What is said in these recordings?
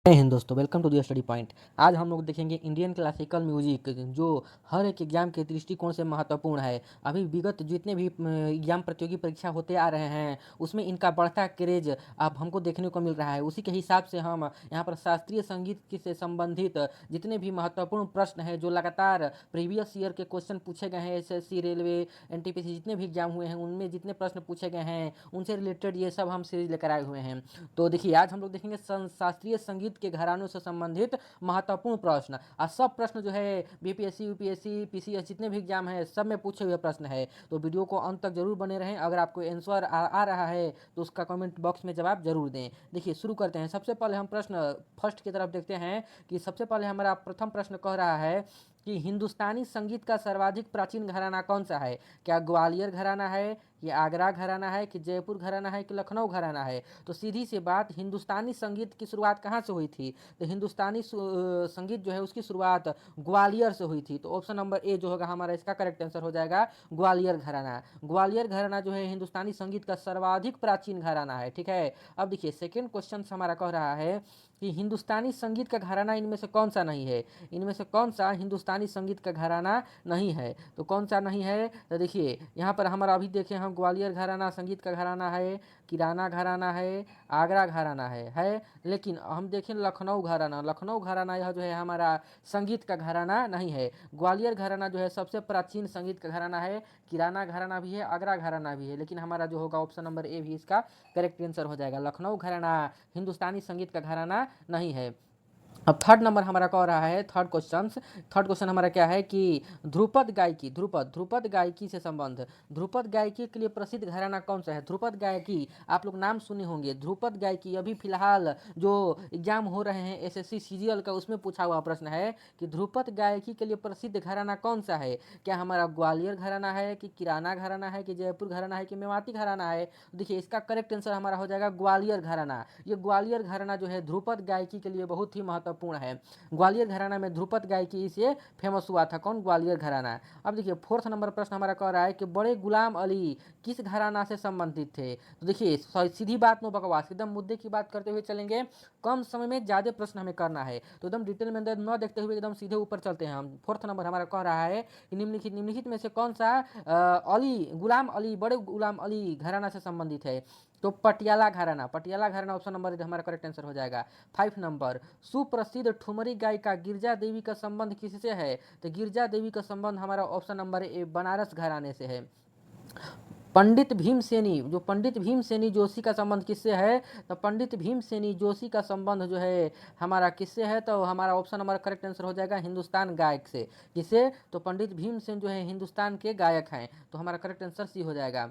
जय हिंद दोस्तों, welcome to the study point. आज हम लोग देखेंगे इंडियन क्लासिकल म्यूजिक, जो हर एक एग्जाम के दृष्टिकोण से महत्वपूर्ण है। अभी विगत जितने भी एग्जाम प्रतियोगी परीक्षा होते आ रहे हैं, उसमें इनका बढ़ता क्रेज अब हमको देखने को मिल रहा है। उसी के हिसाब से हम यहाँ पर शास्त्रीय संगीत से संबंधित जितने भी महत्वपूर्ण प्रश्न हैं, जो लगातार प्रीवियस ईयर के क्वेश्चन पूछे गए हैं, एसएससी, रेलवे, एनटीपीसी जितने भी एग्जाम हुए हैं, उनमें जितने प्रश्न पूछे गए हैं, उनसे रिलेटेड ये सब हम सीरीज लेकर आए हुए हैं। तो देखिए, आज हम लोग देखेंगे शास्त्रीय संगीत के घरानों से संबंधित महत्वपूर्ण प्रश्न। और सब प्रश्न जो है बीपीएससी, यूपीएससी, पीसीएस जितने भी एग्जाम है, सब में पूछे हुए प्रश्न है। तो वीडियो को अंत तक जरूर बने रहें। अगर आपको आंसर आ रहा है तो उसका कमेंट बॉक्स में जवाब जरूर दें। देखिए, शुरू करते हैं। सबसे पहले हम प्रश्न फर्स्ट की तरफ देखते हैं कि सबसे पहले हमारा प्रथम प्रश्न कह रहा है कि हिंदुस्तानी संगीत का सर्वाधिक प्राचीन घराना कौन सा है। क्या ग्वालियर घराना है, कि आगरा घराना है, कि जयपुर घराना है, कि लखनऊ घराना है। तो सीधी सी बात, हिंदुस्तानी संगीत की शुरुआत कहाँ से हुई थी? तो हिंदुस्तानी संगीत जो है उसकी शुरुआत ग्वालियर से हुई थी। तो ऑप्शन नंबर ए जो होगा हमारा इसका करेक्ट आंसर हो जाएगा ग्वालियर घराना। ग्वालियर घराना जो है हिंदुस्तानी संगीत का सर्वाधिक प्राचीन घराना है। ठीक है। अब देखिए, सेकेंड क्वेश्चन हमारा कह रहा है कि हिंदुस्तानी संगीत का घराना इनमें से कौन सा नहीं है। इनमें से कौन सा हिंदुस्तानी संगीत का घराना नहीं है? तो कौन सा नहीं है? तो देखिए, यहाँ पर हमारा अभी देखें हम, ग्वालियर घराना संगीत का घराना है, किराना घराना है, आगरा घराना है। लेकिन हम देखें लखनऊ घराना, लखनऊ घराना यह जो है हमारा संगीत का घराना नहीं है। ग्वालियर घराना जो है सबसे प्राचीन संगीत का घराना है। किराना घराना भी है, आगरा घराना भी है, लेकिन हमारा जो होगा ऑप्शन नंबर ए भी इसका करेक्ट आंसर हो जाएगा। लखनऊ घराना हिंदुस्तानी संगीत का घराना नहीं है। अब थर्ड नंबर हमारा कह रहा है, थर्ड क्वेश्चन हमारा क्या है कि ध्रुपद गायकी, ध्रुपद गायकी से संबंध, ध्रुपद गायकी के लिए प्रसिद्ध घराना कौन सा है? ध्रुपद गायकी आप लोग नाम सुने होंगे। ध्रुपद गायकी अभी फिलहाल जो एग्जाम हो रहे हैं एसएससी सीजीएल का, उसमें पूछा हुआ प्रश्न है कि ध्रुपद गायकी के लिए प्रसिद्ध घराना कौन सा है। क्या हमारा ग्वालियर घराना है, कि किराना घराना है, कि जयपुर घराना है, कि मेवाती घराना है? देखिए, इसका करेक्ट आंसर हमारा हो जाएगा ग्वालियर घराना। ये ग्वालियर घराना जो है ध्रुपद गायकी के लिए बहुत ही महत्वपूर्ण है। ग्वालियर घराना में ध्रुपद गायकी से फेमस हुआ था। कौन? ग्वालियर घराना। अब देखिए, फोर्थ नंबर प्रश्न हमारा कह रहा है कि बड़े गुलाम अली किस घराना से संबंधित थे। तो देखिए, सीधी बात, नो बकवास, एकदम मुद्दे की बात करते हुए चलेंगे। कम समय में ज्यादा प्रश्न हमें करना है, तो एकदम डिटेल में न देखते हुए एकदम सीधे ऊपर चलते हैं हम। फोर्थ नंबर हमारा कह रहा है कि निम्नलिखित में से कौन सा गुलाम अली, बड़े गुलाम अली घराना से संबंधित है। तो पटियाला घराना, पटियाला घराना ऑप्शन नंबर हमारा करेक्ट आंसर हो जाएगा। 5 नंबर, सुप्रसिद्ध ठुमरी गायिका गिरजा देवी का संबंध किससे है? तो गिरजा देवी का संबंध हमारा ऑप्शन नंबर ए बनारस घराने से है। पंडित भीमसेनी, जो पंडित भीमसेनी जोशी का संबंध किससे है? तो पंडित भीमसेनी जोशी का संबंध जो है हमारा किससे है? तो हमारा ऑप्शन नंबर करेक्ट आंसर हो जाएगा हिंदुस्तान गायक से। किससे? तो पंडित भीमसेन जो है हिंदुस्तान के गायक हैं। तो हमारा करेक्ट आंसर सी हो जाएगा।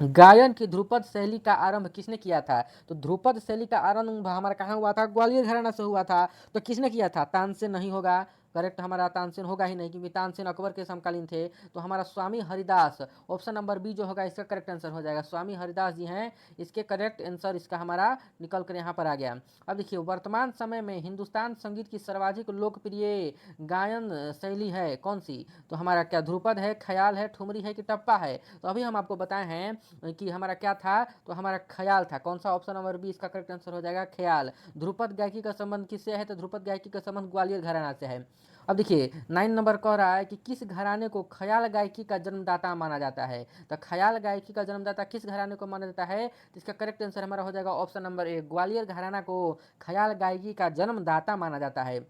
गायन की ध्रुपद शैली का आरंभ किसने किया था? तो ध्रुपद शैली का आरंभ हमारा कहाँ हुआ था? ग्वालियर घराना से हुआ था। तो किसने किया था? तानसेन नहीं होगा, करेक्ट हमारा तानसेन होगा ही नहीं, क्योंकि तानसेन अकबर के समकालीन थे। तो हमारा स्वामी हरिदास, ऑप्शन नंबर बी जो होगा इसका करेक्ट आंसर हो जाएगा। स्वामी हरिदास जी हैं इसके करेक्ट आंसर, इसका हमारा निकल कर यहाँ पर आ गया। अब देखिए, वर्तमान समय में हिंदुस्तान संगीत की सर्वाधिक लोकप्रिय गायन शैली है कौन सी? तो हमारा क्या ध्रुपद है, ख्याल है, ठुमरी है, कि टप्पा है? तो अभी हम आपको बताए हैं कि हमारा क्या था, तो हमारा ख्याल था। कौन सा? ऑप्शन नंबर बी इसका करेक्ट आंसर हो जाएगा, ख्याल। ध्रुपद गायकी का संबंध किससे है? तो ध्रुपद गायकी का संबंध ग्वालियर घराना से है। अब देखिए, 9 नंबर कह रहा है कि किस घराने को ख्याल गायकी का जन्मदाता माना जाता है। तो ख्याल गायकी का जन्मदाता किस घराने को माना जाता है? तो इसका करेक्ट आंसर हमारा हो जाएगा ऑप्शन नंबर ए, ग्वालियर घराना को ख्याल गायकी का जन्मदाता माना जाता है।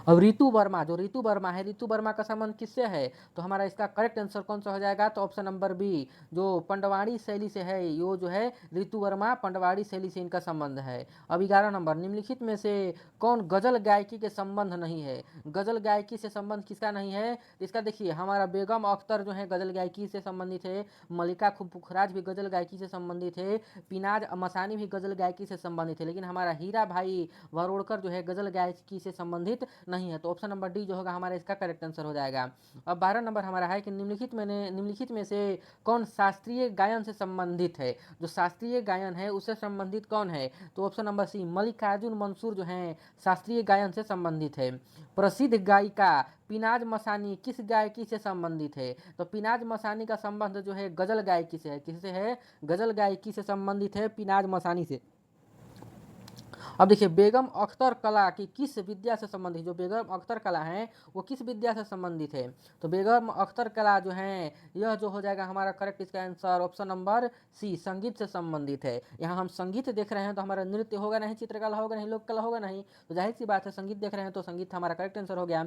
अब ऋतु वर्मा, जो ऋतु वर्मा है, ऋतु वर्मा का संबंध किससे है? तो हमारा इसका करेक्ट आंसर कौन सा हो जाएगा? तो ऑप्शन नंबर बी, जो पंडवाड़ी शैली से है, यो जो है ऋतु वर्मा पंडवाड़ी शैली से इनका संबंध है। अब 11 नंबर, निम्नलिखित में से कौन गजल गायकी के संबंध नहीं है? गजल गायकी से संबंध किसका नहीं है? इसका देखिए, हमारा बेगम अख्तर जो है गजल गायकी से संबंधित है, मलिका पुखराज भी गजल गायकी से संबंधित है, पिनाज मसानी भी गजल गायकी से संबंधित है, लेकिन हमारा हीरा भाई वरोड़कर जो है गजल गायकी से संबंधित नहीं है। तो ऑप्शन नंबर डी जो होगा हमारा इसका करेक्ट आंसर हो जाएगा। अब 12 नंबर हमारा है कि निम्नलिखित में से कौन शास्त्रीय गायन से संबंधित है? जो शास्त्रीय गायन है उससे संबंधित कौन है? तो option number C, Mallikarjun Mansur जो है शास्त्रीय गायन से संबंधित है। प्रसिद्ध गायिका पिनाज मसानी किस गायकी से संबंधित है? तो पिनाज मसानी का संबंध जो है गजल गायकी से है। किससे है? गजल गायकी से संबंधित है, पिनाज मसानी से। अब देखिए बेगम अख्तर कला की किस विद्या से संबंधित, जो बेगम अख्तर कला है वो किस विद्या से संबंधित है, तो बेगम अख्तर कला जो है यह जो हो जाएगा हमारा करेक्ट इसका आंसर ऑप्शन नंबर सी, संगीत से संबंधित है। यहाँ हम संगीत देख रहे हैं तो हमारा नृत्य होगा नहीं, चित्रकला होगा नहीं, लोक कला होगा नहीं, तो जाहिर सी बात है संगीत देख रहे हैं तो संगीत हमारा करेक्ट आंसर हो गया।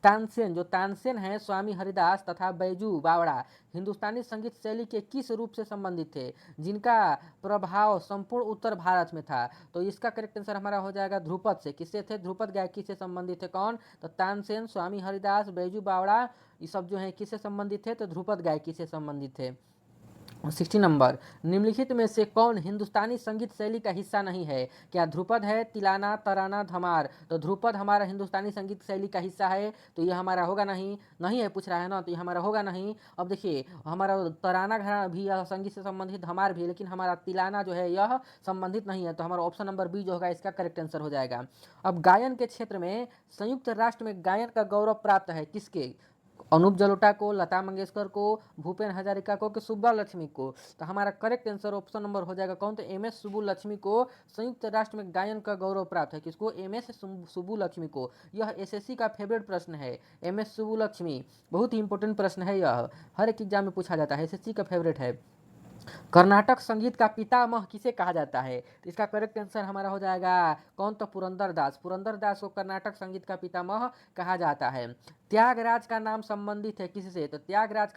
तानसेन, जो तानसेन है स्वामी हरिदास तथा बैजू बावड़ा हिंदुस्तानी संगीत शैली के किस रूप से संबंधित थे जिनका प्रभाव संपूर्ण उत्तर भारत में था, तो इसका करेक्ट आंसर हमारा हो जाएगा ध्रुपद से। किससे थे, ध्रुपद गायकी से संबंधित है कौन, तो तानसेन, स्वामी हरिदास, बैजू बावड़ा, ये सब जो है किससे संबंधित थे, तो ध्रुपद गायकी से संबंधित थे। 60 नंबर, निम्नलिखित में से कौन हिंदुस्तानी संगीत शैली का हिस्सा नहीं है, क्या ध्रुपद है, तिलाना, तराना, धमार, तो ध्रुपद हमारा हिंदुस्तानी संगीत शैली का हिस्सा है तो ये हमारा होगा नहीं, नहीं है पूछ रहा है ना, तो ये हमारा होगा नहीं। अब देखिए हमारा तराना घराना भी यह संगीत से संबंधित, धमार भी, लेकिन हमारा तिलाना जो है यह संबंधित नहीं है, तो हमारा ऑप्शन नंबर बी जो होगा इसका करेक्ट आंसर हो जाएगा। अब गायन के क्षेत्र में संयुक्त राष्ट्र में गायन का गौरव प्राप्त है किसके, अनूप जलोटा को, लता मंगेशकर को, भूपेन हजारिका को, कि सुब्बा लक्ष्मी को, तो हमारा करेक्ट आंसर ऑप्शन नंबर हो जाएगा कौन, तो एम एस सुब्बुलक्ष्मी को संयुक्त राष्ट्र में गायन का गौरव प्राप्त है। किसको, एम एस सुब्बुलक्ष्मी को। यह एसएससी का फेवरेट प्रश्न है, एम एस सुब्बुलक्ष्मी, बहुत ही इंपॉर्टेंट प्रश्न है, यह हर एक एग्जाम में पूछा जाता है, एसएससी का फेवरेट है। कर्नाटक संगीत का पितामह किसे कहा जाता है, तो इसका करेक्ट आंसर हमारा हो जाएगा कौन, तो पुरंदरदास, पुरंदरदास को कर्नाटक संगीत का पितामह कहा जाता है। त्यागराज का नाम संबंधित है किससे, तो त्यागराज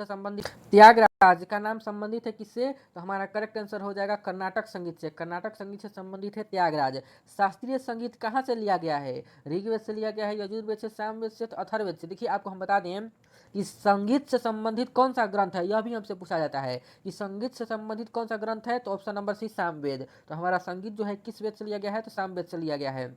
का नाम संबंधित है किससे, तो हमारा करेक्ट आंसर हो जाएगा कर्नाटक संगीत से, कर्नाटक संगीत से संबंधित है त्यागराज। शास्त्रीय संगीत कहाँ से लिया गया है, ऋग्वेद से लिया गया है, यजुर्वेद से, सामवेद से, अथर्ववेद से। देखिए आपको हम बता दें कि संगीत से संबंधित कौन सा ग्रंथ है, यह भी हमसे पूछा जाता है कि संगीत से संबंधित कौन सा ग्रंथ है, तो ऑप्शन नंबर सी, सामवेद। तो हमारा संगीत जो है किस वेद से लिया गया है, तो सामवेद से लिया गया है।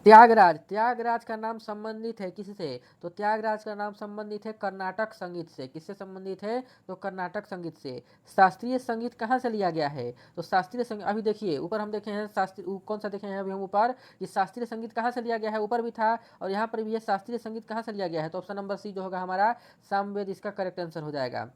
त्यागराज, त्यागराज का नाम संबंधित है किससे, तो त्यागराज का नाम संबंधित है कर्नाटक संगीत से। किससे संबंधित है, तो कर्नाटक संगीत से। शास्त्रीय संगीत कहाँ से लिया गया है, तो शास्त्रीय संगीत, अभी देखिए ऊपर हम देखे हैं शास्त्रीय, कौन सा देखे हैं अभी हम ऊपर, ये शास्त्रीय संगीत कहाँ से लिया गया है, ऊपर भी था और यहाँ पर भी ये शास्त्रीय संगीत कहाँ से लिया गया है, तो ऑप्शन नंबर सी जो होगा हमारा सामवेद, इसका करेक्ट आंसर हो जाएगा।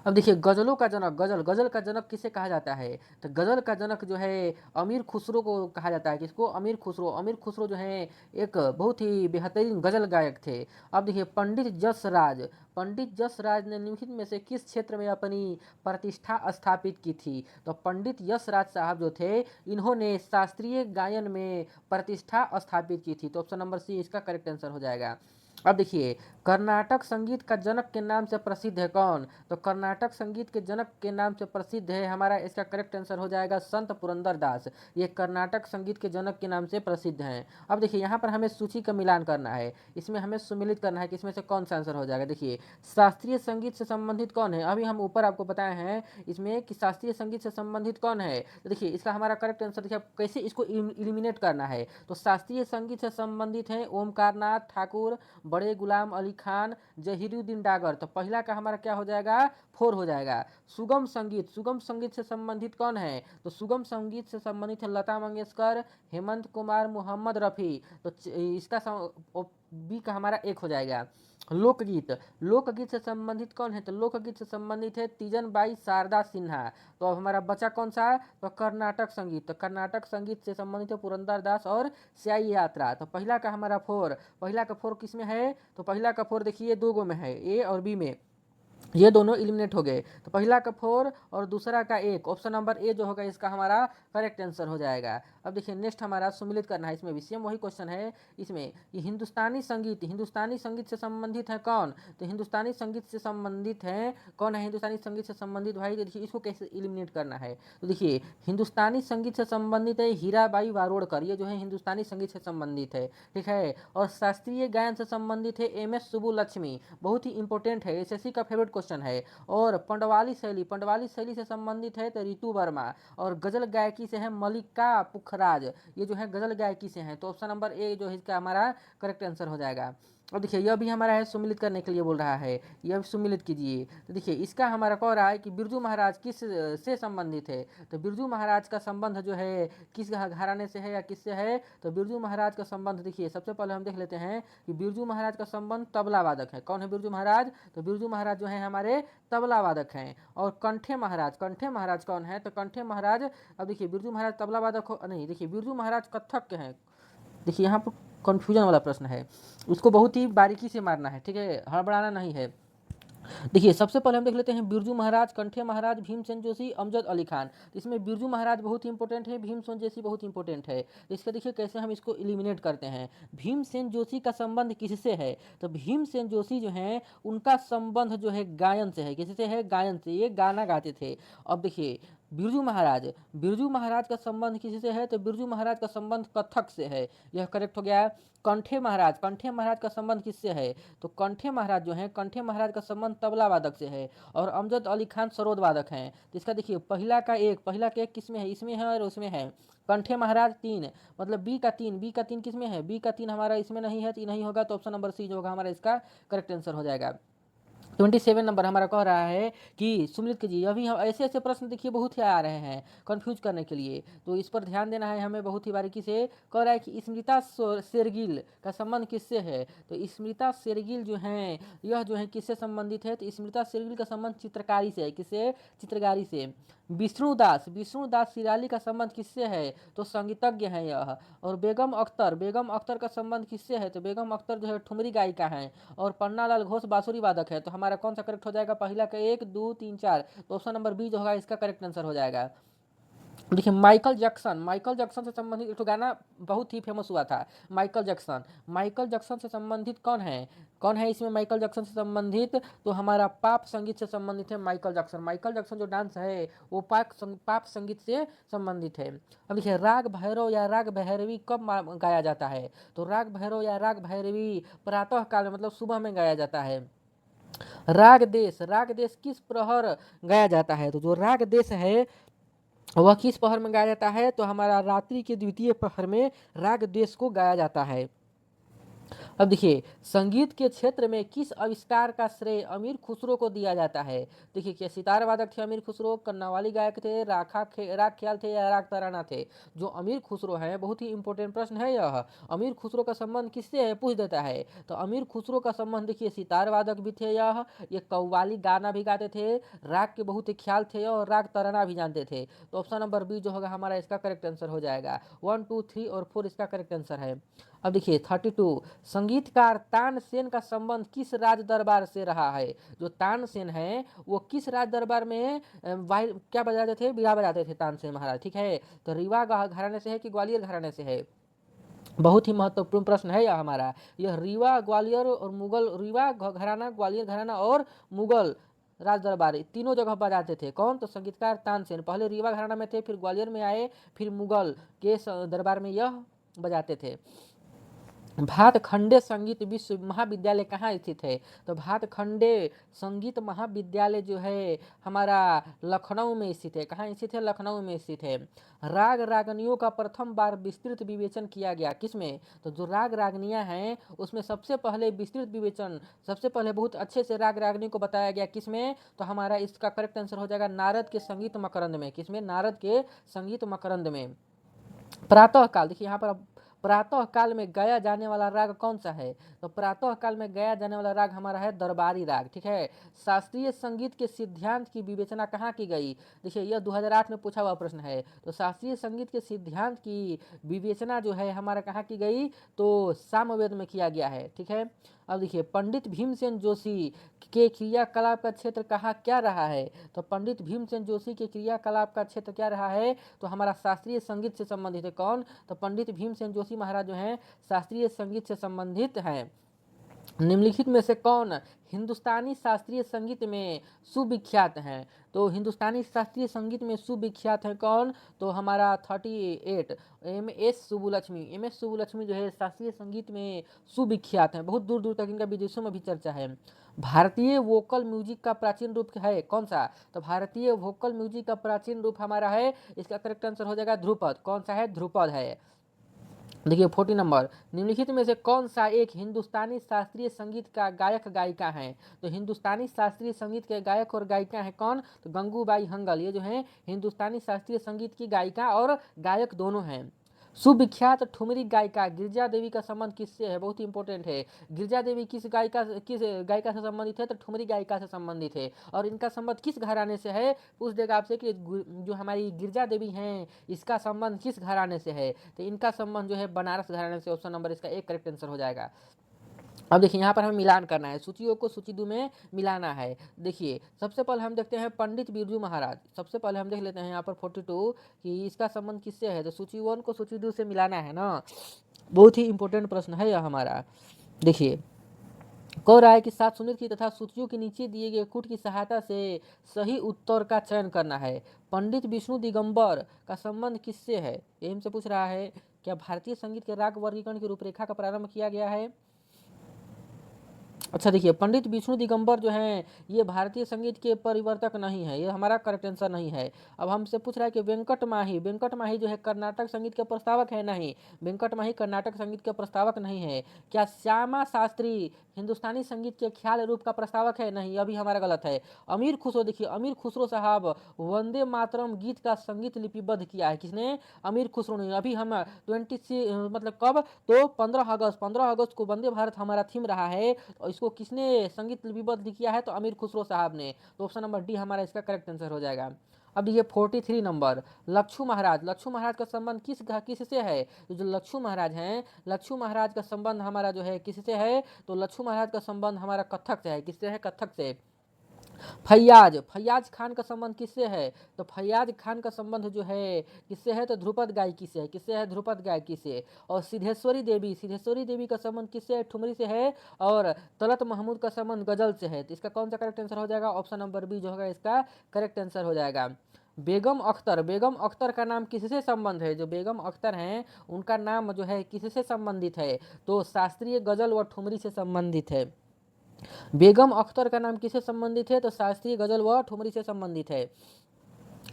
अब देखिए गजलों का जनक, गजल का जनक किसे कहा जाता है, तो गजल का जनक जो है अमीर खुसरो को कहा जाता है। किसको, अमीर खुसरो, अमीर खुसरो जो है एक बहुत ही बेहतरीन गजल गायक थे। अब देखिए पंडित जसराज, पंडित जसराज ने निम्नलिखित में से किस क्षेत्र में अपनी प्रतिष्ठा स्थापित की थी, तो पंडित यशराज साहब जो थे इन्होंने शास्त्रीय गायन में प्रतिष्ठा स्थापित की थी, तो ऑप्शन नंबर सी इसका करेक्ट आंसर हो जाएगा। अब देखिए कर्नाटक संगीत का जनक के नाम से प्रसिद्ध है कौन, तो कर्नाटक संगीत के जनक के नाम से प्रसिद्ध है हमारा, इसका करेक्ट आंसर हो जाएगा संत पुरंदरदास। ये कर्नाटक संगीत के जनक के नाम से प्रसिद्ध हैं। अब देखिए यहाँ पर हमें सूची का मिलान करना है, इसमें हमें सुमिलित करना है कि इसमें से कौन सा आंसर हो जाएगा। देखिए शास्त्रीय संगीत से संबंधित कौन है, अभी हम ऊपर आपको बताए हैं इसमें कि शास्त्रीय संगीत से संबंधित कौन है, तो देखिए इसका हमारा करेक्ट आंसर देखिए कैसे इसको इलिमिनेट करना है, तो शास्त्रीय संगीत से संबंधित है ओमकार नाथ ठाकुर, बड़े गुलाम अली खान, जहीरुद्दीन डागर, तो पहला का हमारा क्या हो जाएगा, 4 हो जाएगा। सुगम संगीत, सुगम संगीत से संबंधित कौन है, तो सुगम संगीत से संबंधित है लता मंगेशकर, हेमंत कुमार, मोहम्मद रफ़ी, तो इसका बी का हमारा 1 हो जाएगा। लोकगीत, लोकगीत से संबंधित कौन है, तो लोकगीत से संबंधित है तीजन बाई शारदा सिन्हा, तो अब हमारा बचा कौन सा, तो कर्नाटक संगीत, तो कर्नाटक संगीत से संबंधित है पुरंदरदास और स्याई यात्रा, तो पहला का हमारा 4, पहला का 4 किस में है, तो पहला का 4 देखिए 2 गो में है, ए और बी में, ये दोनों एलिमिनेट हो गए, तो पहला का 4 और दूसरा का 1, ऑप्शन नंबर ए जो होगा इसका हमारा करेक्ट आंसर हो जाएगा। अब देखिए नेक्स्ट हमारा सुमिलित करना है, इसमें भी सेम वही क्वेश्चन है। इसमें ये हिंदुस्तानी संगीत, हिंदुस्तानी संगीत से संबंधित है कौन, तो हिंदुस्तानी संगीत से संबंधित है कौन है, हिंदुस्तानी संगीत से संबंधित भाई, देखिए इसको कैसे एलिमिनेट करना है, तो देखिए हिंदुस्तानी संगीत से संबंधित है हीराबाई वारोड़कर, ये जो है हिंदुस्तानी संगीत से संबंधित है, ठीक है। और शास्त्रीय गायन से संबंधित है एम एस सुब्बुलक्ष्मी, बहुत ही इंपॉर्टेंट है, एसएससी का फेवरेट क्वेश्चन है। और पंडवाली शैली, पंडवाली शैली से संबंधित है तो रितु वर्मा, और गजल गायकी से है मलिका पुखराज, ये जो है गजल गायकी से हैं, तो ऑप्शन नंबर ए जो है इसका हमारा करेक्ट आंसर हो जाएगा। अब देखिए यह भी हमारा है सुमिलित करने के लिए बोल रहा है, यह भी सुमिलित कीजिए। तो देखिए इसका हमारा कह रहा है कि बिरजू महाराज किस से संबंधित है। तो बिरजू महाराज का संबंध जो है किस घराने से है या किससे है। तो बिरजू महाराज का संबंध देखिए सबसे पहले हम देख लेते हैं कि बिरजू महाराज का संबंध तबला वादक है। कौन है बिरजू महाराज। तो बिरजू महाराज जो है हमारे तबला वादक हैं। और कंठे महाराज, कंठे महाराज कौन है। तो कंठे महाराज, अब देखिए बिरजू महाराज तबला वादक हो नहीं, देखिए बिरजू महाराज कथक के हैं। देखिए यहाँ पर कन्फ्यूजन वाला प्रश्न है, उसको बहुत ही बारीकी से मारना है, ठीक है, हड़बड़ाना नहीं है। देखिए सबसे पहले हम देख लेते हैं बिरजू महाराज, कंठे महाराज, भीमसेन जोशी, अमजद अली खान। तो इसमें बिरजू महाराज बहुत ही इंपॉर्टेंट है, भीमसेन जोशी बहुत इंपॉर्टेंट है। तो इसका देखिए कैसे हम इसको एलिमिनेट करते हैं। भीमसेन जोशी का संबंध किससे है। तो भीमसेन जोशी जो है उनका संबंध जो है गायन से है। किससे है। गायन से, ये गाना गाते थे। अब देखिए बिरजू महाराज, बिरजू महाराज का संबंध किससे है। तो बिरजू महाराज का संबंध कथक से है, यह करेक्ट हो गया। कंठे महाराज, कंठे महाराज का संबंध किससे है। तो कंठे महाराज जो है, कंठे महाराज का संबंध तबला वादक से है। और अमजद अली खान सरोद वादक हैं। तो इसका देखिए पहला का एक किसमें है, इसमें है और उसमें है। कंठे महाराज 3, मतलब बी का 3, बी का 3 किसमें है, बी का 3 हमारा इसमें नहीं है, तो नहीं होगा। तो ऑप्शन नंबर सी जो होगा हमारा इसका करेक्ट आंसर हो जाएगा। 27 नंबर हमारा कह रहा है कि सुमिलित कीजिए। अभी हम ऐसे ऐसे प्रश्न देखिए बहुत ही आ रहे हैं कंफ्यूज करने के लिए, तो इस पर ध्यान देना है हमें बहुत ही बारीकी से। कह रहा है कि स्मृता शेरगिल का संबंध किससे है। तो स्मृता शेरगिल जो है यह जो है किससे संबंधित है। तो स्मृता शेरगिल का संबंध चित्रकारी से है। किससे, चित्रकारी से। विष्णुदास, विष्णुदास सिराली का संबंध किससे है। तो संगीतज्ञ है यह। और बेगम अख्तर, बेगम अख्तर का संबंध किससे है। तो बेगम अख्तर जो है ठुमरी गायिका है। और पन्नालाल घोष बांसुरी वादक है। तो हमारा कौन सा करेक्ट हो जाएगा, पहला का 1 2 3 4। तो ऑप्शन नंबर बी जो होगा इसका करेक्ट आंसर हो जाएगा। देखिए माइकल जैक्सन, माइकल जैक्सन से संबंधित एक गाना बहुत ही फेमस हुआ था, माइकल जैक्सन। माइकल जैक्सन से संबंधित कौन है, कौन है इसमें माइकल जैक्सन से संबंधित। तो हमारा पाप संगीत से संबंधित है माइकल जैक्सन। माइकल जैक्सन जो डांस है वो पाप संगीत से संबंधित है। अब देखिए राग भैरव या राग भैरवी कब गाया जाता है। तो राग भैरव या राग भैरवी प्रातः काल में, मतलब सुबह में गाया जाता है। राग देश, राग देश किस प्रहर गाया जाता है। तो जो राग देश है वह किस पहर में गाया जाता है। तो हमारा रात्रि के द्वितीय पहर में राग देश को गाया जाता है। अब देखिए संगीत के क्षेत्र में किस आविष्कार का श्रेय अमीर खुसरो को दिया जाता है। देखिए क्या सितार वादक थे अमीर खुसरो, कन्नावाली गायक थे, राग ख्याल थे या राग तराना थे। जो अमीर खुसरो हैं, बहुत ही इंपॉर्टेंट प्रश्न है यह, अमीर खुसरो का संबंध किससे है पूछ देता है। तो अमीर खुसरो का संबंध देखिए सितार वादक भी थे यह, ये कव्वाली गाना भी गाते थे, राग के बहुत ही ख्याल थे और राग तराना भी जानते थे। तो ऑप्शन नंबर बी जो होगा हमारा इसका करेक्ट आंसर हो जाएगा। 1 2 3 और 4 इसका करेक्ट आंसर है। अब देखिए 32, संगीतकार तानसेन का संबंध किस राज दरबार से रहा है। जो तानसेन है वो किस राज दरबार में क्या बजाते थे, बीड़ा बजाते थे तानसेन महाराज, ठीक है। तो रीवा घराने से है कि ग्वालियर घराने से है। बहुत ही महत्वपूर्ण प्रश्न है यह हमारा। यह रीवा, ग्वालियर और मुगल, रीवा घराना, ग्वालियर घराना और मुगल राज दरबार तीनों जगह बजाते थे। कौन, तो संगीतकार तानसेन। पहले रीवा घराना में थे, फिर ग्वालियर में आए, फिर मुगल के दरबार में यह बजाते थे। भातखंडे संगीत विश्व महाविद्यालय कहाँ स्थित है। तो भातखंडे संगीत महाविद्यालय जो है हमारा लखनऊ में स्थित है। कहाँ स्थित है, लखनऊ में स्थित है। राग रागनियों का प्रथम बार विस्तृत विवेचन किया गया किसमें। तो जो राग रागनियाँ हैं उसमें सबसे पहले विस्तृत विवेचन, सबसे पहले बहुत अच्छे से राग रागनी को बताया गया किसमें। तो हमारा इसका करेक्ट आंसर हो जाएगा नारद के संगीत मकरंद में। किसमें, नारद के संगीत मकरंद में। प्रातः काल, देखिए यहाँ पर प्रातः काल में गाया जाने वाला राग कौन सा है। तो प्रातः काल में गाया जाने वाला राग हमारा है दरबारी राग, ठीक है। शास्त्रीय संगीत के सिद्धांत की विवेचना कहाँ की गई। देखिए यह 2008 में पूछा हुआ प्रश्न है। तो शास्त्रीय संगीत के सिद्धांत की विवेचना जो है हमारा कहाँ की गई, तो सामवेद में किया गया है, ठीक है। अब देखिए पंडित भीमसेन जोशी के क्रियाकलाप का क्षेत्र कहाँ क्या रहा है। तो पंडित भीमसेन जोशी के क्रियाकलाप का क्षेत्र क्या रहा है। तो हमारा शास्त्रीय संगीत से संबंधित है। कौन, तो पंडित भीमसेन जोशी महाराज जो हैं शास्त्रीय संगीत से संबंधित हैं। निम्नलिखित में से कौन हिंदुस्तानी शास्त्रीय संगीत में सुविख्यात हैं। तो हिंदुस्तानी शास्त्रीय संगीत में सुविख्यात हैं कौन, तो हमारा 38 एम.एस. सुब्बुलक्ष्मी। एम.एस. सुब्बुलक्ष्मी जो है शास्त्रीय संगीत में सुविख्यात हैं, बहुत दूर दूर तक इनका विदेशों में भी चर्चा है। भारतीय वोकल म्यूजिक का प्राचीन रूप है कौन सा। तो भारतीय वोकल म्यूजिक का प्राचीन रूप हमारा है, इसका करेक्ट आंसर हो जाएगा ध्रुपद। कौन सा है, ध्रुपद है। देखिए 40 नंबर, निम्नलिखित में से कौन सा एक हिंदुस्तानी शास्त्रीय संगीत का गायक गायिका है? तो हिंदुस्तानी शास्त्रीय संगीत के गायक और गायिका है कौन? तो गंगूबाई हंगल, ये जो है हिंदुस्तानी शास्त्रीय संगीत की गायिका और गायक दोनों हैं। सुविख्यात ठुमरी गायिका गिरजा देवी का संबंध किससे है? बहुत ही इंपॉर्टेंट है। गिरजा देवी किस गायिका से संबंधित है? तो ठुमरी गायिका से संबंधित है। और इनका संबंध किस घराने से है? पूछ देगा आपसे कि जो हमारी गिरजा देवी हैं इसका संबंध किस घराने से है? तो इनका संबंध जो है बनारस घराने से। ऑप्शन नंबर इसका एक करेक्ट आंसर हो जाएगा। अब देखिए यहाँ पर हमें मिलान करना है, सूचियों को सूची 2 में मिलाना है। देखिए सबसे पहले हम देखते हैं पंडित बिरजू महाराज। सबसे पहले हम देख लेते हैं यहाँ पर 42 कि इसका संबंध किससे है? तो सूची 1 को सूची 2 से मिलाना है ना। बहुत ही इंपॉर्टेंट प्रश्न है यह हमारा। देखिए कह रहा है कि 7 यूनिट की तथा सूचियों के नीचे दिए गए कूट की सहायता से सही उत्तर का चयन करना है। पंडित विष्णु दिगंबर का संबंध किससे है? ये हमसे पूछ रहा है। क्या भारतीय संगीत के राग वर्गीकरण की रूपरेखा का प्रारंभ किया गया है? अच्छा देखिए पंडित विष्णु दिगंबर जो हैं ये भारतीय संगीत के परिवर्तक नहीं है, ये हमारा करेक्ट आंसर नहीं है। अब हमसे पूछ रहा है कि वेंकट माही जो है कर्नाटक संगीत के प्रस्तावक है? नहीं, वेंकट माही कर्नाटक संगीत के प्रस्तावक नहीं है। क्या श्यामा शास्त्री हिंदुस्तानी संगीत के ख्याल रूप का प्रस्तावक है? नहीं, अभी हमारा गलत है। अमीर खुसरो, देखिए अमीर खुसरो साहब वंदे मातरम गीत का संगीत लिपिबद्ध किया है। किसने? अमीर खुसरो ने। अभी हम मतलब कब? तो 15 अगस्त को वंदे भारत हमारा थीम रहा है। और इसको किसने संगीत लिपिबद्ध किया है? तो अमीर खुसरो साहब ने। तो ऑप्शन नंबर डी हमारा इसका करेक्ट आंसर हो जाएगा। अब देखिए 43 नंबर, लच्छू महाराज का संबंध किससे है? तो जो लच्छू महाराज हैं, लच्छू महाराज का संबंध हमारा जो है किससे है? तो लच्छू महाराज का संबंध हमारा कथक से है। किससे है? कथक से। फैयाज खान का संबंध किससे है? तो फैयाज खान का संबंध जो है किससे है? तो ध्रुपद गायकी से है। किससे है? ध्रुपद गायकी से। और सिद्धेश्वरी देवी का संबंध किससे है? ठुमरी से है। और तलत महमूद का संबंध गजल से है। तो इसका कौन सा करेक्ट आंसर हो जाएगा? ऑप्शन नंबर बी जो होगा इसका करेक्ट आंसर हो जाएगा। बेगम अख्तर का नाम किससे संबंध है? जो बेगम अख्तर हैं उनका नाम जो है किससे संबंधित है? तो शास्त्रीय गजल व ठुमरी से संबंधित है। बेगम अख्तर का नाम किससे संबंधित है? तो शास्त्रीय गजल व ठुमरी से संबंधित है।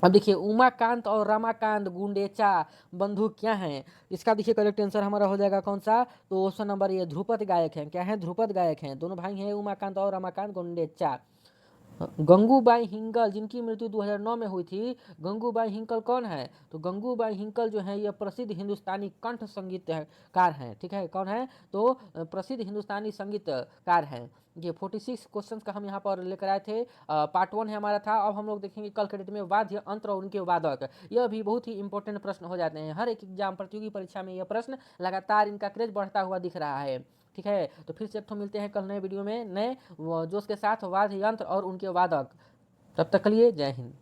अब देखिए उमाकांत और रमाकांत गुंडेचा बंधु क्या हैं? इसका देखिए करेक्ट आंसर हमारा हो जाएगा कौन सा? तो ऑप्शन नंबर ये ध्रुपद गायक हैं। क्या है? ध्रुपद गायक हैं। दोनों भाई हैं उमाकांत और रमाकांत गुंडेचा। गंगूबाई हिंकल जिनकी मृत्यु 2009 में हुई थी, गंगूबाई हिंकल कौन है? तो गंगूबाई हिंकल जो है यह प्रसिद्ध हिंदुस्तानी कंठ संगीतकार हैं। ठीक है, कौन है? तो प्रसिद्ध हिंदुस्तानी संगीतकार हैं। ये 46 क्वेश्चंस का हम यहाँ पर लेकर आए थे। पार्ट 1 है हमारा था। अब हम लोग देखेंगे कल क्रेडिट में वाद्य यंत्र और उनके वादक। यह भी बहुत ही इंपॉर्टेंट प्रश्न हो जाते हैं हर एक एग्जाम प्रतियोगी परीक्षा में। यह प्रश्न लगातार इनका क्रेज बढ़ता हुआ दिख रहा है। ठीक है, तो फिर से एक ठो मिलते हैं कल नए वीडियो में नए जोश के साथ वाद्य यंत्र और उनके वादक। तब तक के लिए जय हिंद।